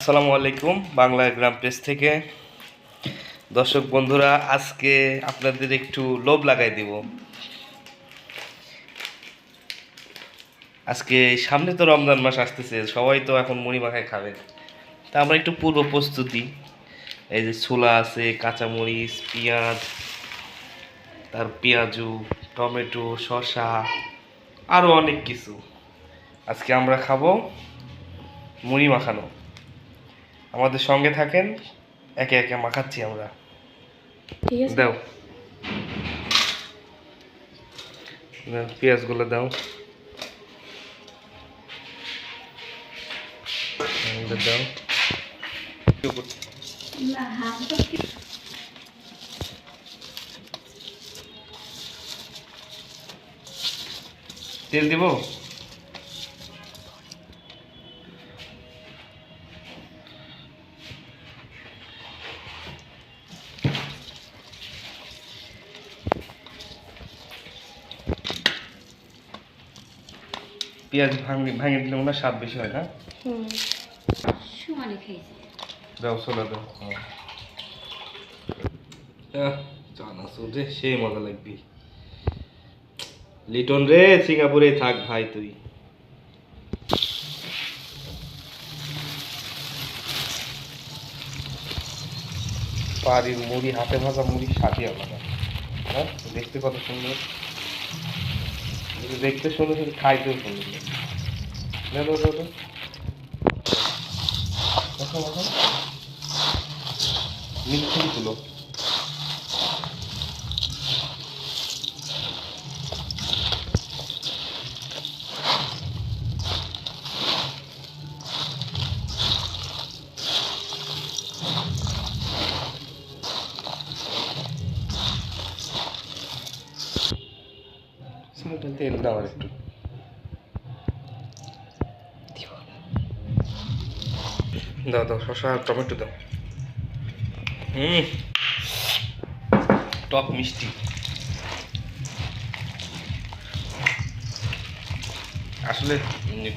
আসসালামু আলাইকুম বাংলা গ্রাম পেজ থেকে দর্শক বন্ধুরা, আজকে আপনাদের একটু লোভ লাগাই দিব। আজকে সামনে তো রমজান মাস আসতেছে, সবাই তো এখন মুড়ি মাখায় খাবেন। তা আমরা একটু পূর্ব প্রস্তুতি, এই যে ছোলা আছে, কাঁচামরিচ, পেঁয়াজ, তার পেঁয়াজু, টমেটো, শসা, আরও অনেক কিছু। আজকে আমরা খাবো মুড়ি মাখানো। আমাদের সঙ্গে থাকেন, একে একে মাখাচ্ছি আমরা। ঠিক আছে, দাও পেঁয়াজগুলো দাও, দাও। তেল দিব। পেঁয়াজ ভাঙে দিলে মনে হয় স্বাদ বেশি হয় না? সমানে খেয়েছি। দাও ছোলা দাও। চানাচুর রে, সেই মজা লাগবি। লিটন রে, সিঙ্গাপুরে থাক ভাই তুই। বাড়ির মুড়ি, হাতে ভাজা মুড়ি স্বাদই আলাদা। হ্যাঁ, দেখতে কত সুন্দর, দেখতে সুন্দর, শুধু খাইতেও সুন্দর। মিষ্টি তুলো। তেল দাও আর একটু। দাও দাও, শসা আর টমেটো দাও। টক মিষ্টি। আসলে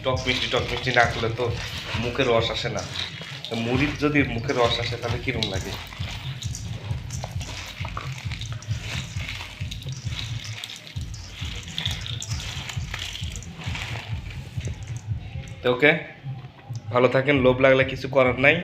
টক মিষ্টি না করলে তো মুখে রস আসে না। মুড়ির যদি মুখে রস আসে তাহলে কিরম লাগে। তো ওকে, ভালো থাকেন। লোভ লাগলে কিছু করার নাই।